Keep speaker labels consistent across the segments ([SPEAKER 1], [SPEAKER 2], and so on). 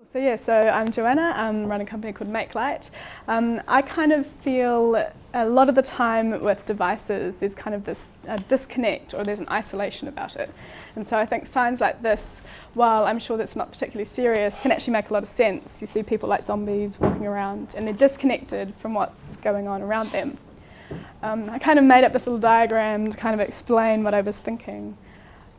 [SPEAKER 1] So I'm Joanna, I run a company called Makelight. I kind of feel a lot of the time with devices there's kind of this disconnect, or there's an isolation about it. And so I think signs like this, while I'm sure that's not particularly serious, can actually make a lot of sense. You see people like zombies walking around and they're disconnected from what's going on around them. I kind of made up this little diagram to kind of explain what I was thinking.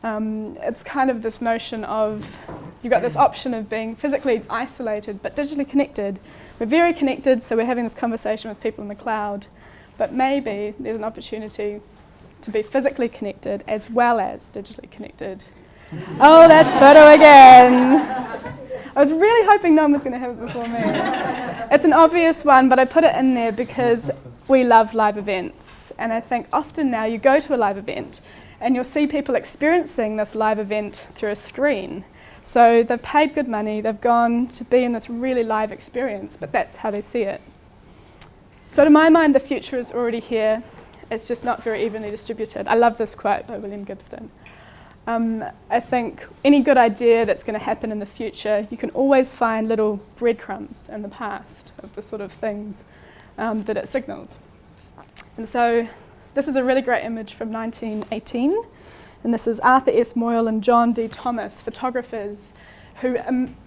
[SPEAKER 1] It's kind of this notion of, you've got this option of being physically isolated but digitally connected. We're very connected, so we're having this conversation with people in the cloud, but maybe there's an opportunity to be physically connected as well as digitally connected. Oh, that photo again! I was really hoping no one was going to have it before me. It's an obvious one, but I put it in there because we love live events, and I think often now you go to a live event and you'll see people experiencing this live event through a screen. So they've paid good money, they've gone to be in this really live experience, but that's how they see it. So to my mind, the future is already here. It's just not very evenly distributed. I love this quote by William Gibson. I think any good idea that's going to happen in the future, you can always find little breadcrumbs in the past of the sort of things that it signals. And so this is a really great image from 1918, and this is Arthur S. Moyle and John D. Thomas, photographers, who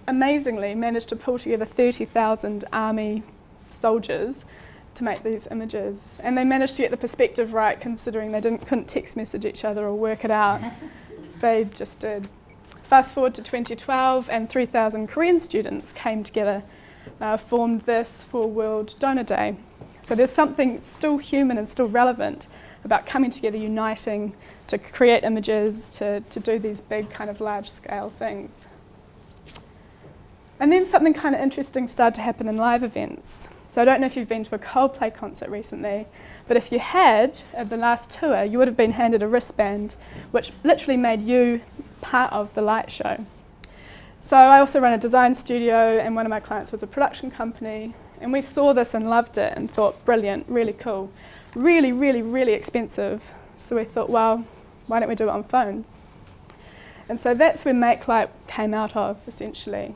[SPEAKER 1] amazingly managed to pull together 30,000 army soldiers to make these images. And they managed to get the perspective right, considering they couldn't text message each other or work it out. They just did. Fast forward to 2012, and 3,000 Korean students came together, formed this for World Donor Day. So there's something still human and still relevant about coming together, uniting to create images, to do these big kind of large-scale things. And then something kind of interesting started to happen in live events. So I don't know if you've been to a Coldplay concert recently, but if you had, at the last tour, you would have been handed a wristband, which literally made you part of the light show. So I also run a design studio, and one of my clients was a production company, and we saw this and loved it and thought, brilliant, really cool. Really, really, really expensive. So we thought, well, why don't we do it on phones? And so that's where Makelight came out of, essentially.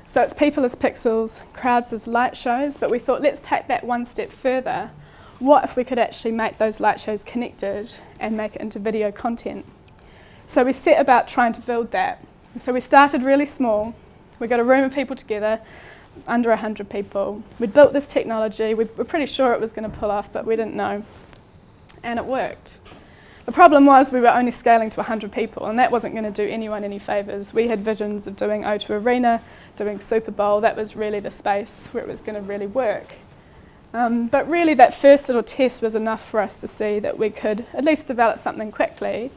[SPEAKER 1] So it's people as pixels, crowds as light shows, but we thought, let's take that one step further. What if we could actually make those light shows connected and make it into video content? So we set about trying to build that. And so we started really small. We got a room of people together, under 100 people. We built this technology. We were pretty sure it was going to pull off, but we didn't know. And it worked. The problem was we were only scaling to 100 people, and that wasn't going to do anyone any favours. We had visions of doing O2 Arena, doing Super Bowl. That was really the space where it was going to really work. But really that first little test was enough for us to see that we could at least develop something quickly,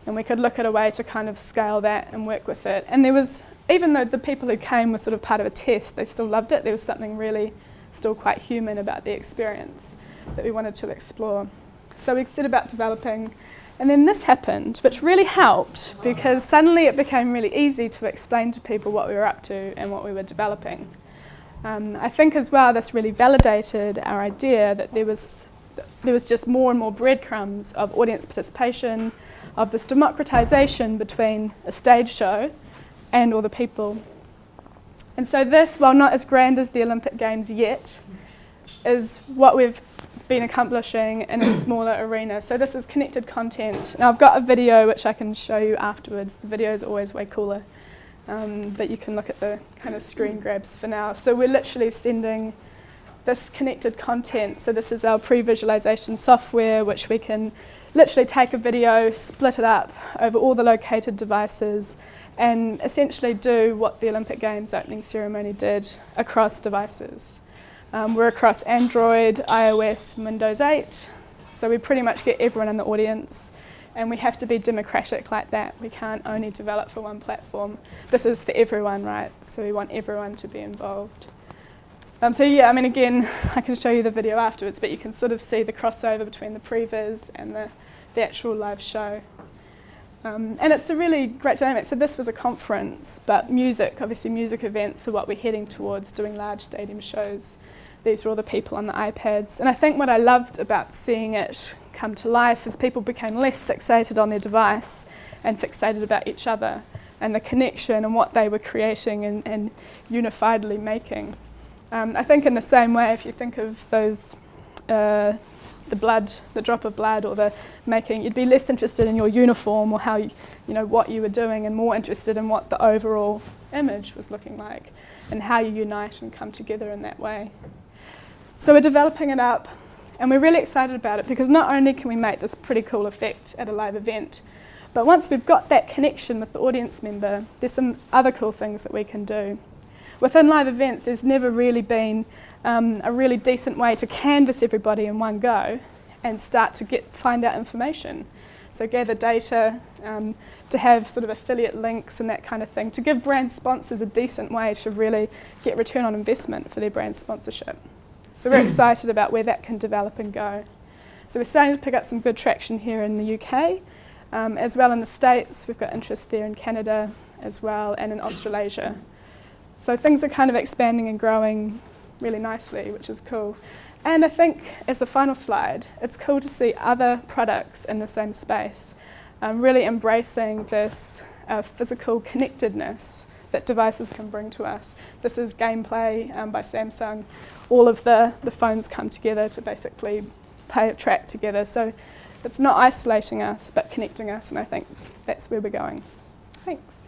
[SPEAKER 1] and we could look at a way to kind of scale that and work with it. And there was, even though the people who came were sort of part of a test, they still loved it. There was something really still quite human about the experience that we wanted to explore. So we set about developing, and then this happened, which really helped because suddenly it became really easy to explain to people what we were up to and what we were developing. I think as well this really validated our idea that there was just more and more breadcrumbs of audience participation, of this democratization between a stage show and all the people. And so this, while not as grand as the Olympic Games yet, is what we've been accomplishing in a smaller arena. So this is connected content. Now I've got a video which I can show you afterwards. The video is always way cooler, but you can look at the kind of screen grabs for now. So we're literally sending this connected content. So this is our pre-visualization software, which we can literally take a video, split it up over all the located devices, and essentially do what the Olympic Games opening ceremony did across devices. We're across Android, iOS, and Windows 8, so we pretty much get everyone in the audience, and we have to be democratic like that. We can't only develop for one platform. This is for everyone, right? So we want everyone to be involved. So yeah, I mean, again, I can show you the video afterwards, but you can sort of see the crossover between the previs and the actual live show. And it's a really great dynamic. So this was a conference, but music, obviously music events are what we're heading towards, doing large stadium shows. These were all the people on the iPads. And I think what I loved about seeing it come to life is people became less fixated on their device and fixated about each other. and the connection and what they were creating and unifiedly making. I think in the same way, if you think of those, the drop of blood or the making, you'd be less interested in your uniform or how what you were doing, and more interested in what the overall image was looking like and how you unite and come together in that way. So we're developing it up, and we're really excited about it because not only can we make this pretty cool effect at a live event, but once we've got that connection with the audience member, there's some other cool things that we can do. Within live events, there's never really been a really decent way to canvas everybody in one go and start to find out information. So gather data, to have sort of affiliate links and that kind of thing, to give brand sponsors a decent way to really get return on investment for their brand sponsorship. So we're excited about where that can develop and go. So we're starting to pick up some good traction here in the UK, as well in the States. We've got interest there in Canada as well, and in Australasia. So things are kind of expanding and growing really nicely, which is cool. And I think, as the final slide, it's cool to see other products in the same space, really embracing this physical connectedness that devices can bring to us. This is Gameplay by Samsung. All of the phones come together to basically play a track together. So it's not isolating us, but connecting us, and I think that's where we're going. Thanks.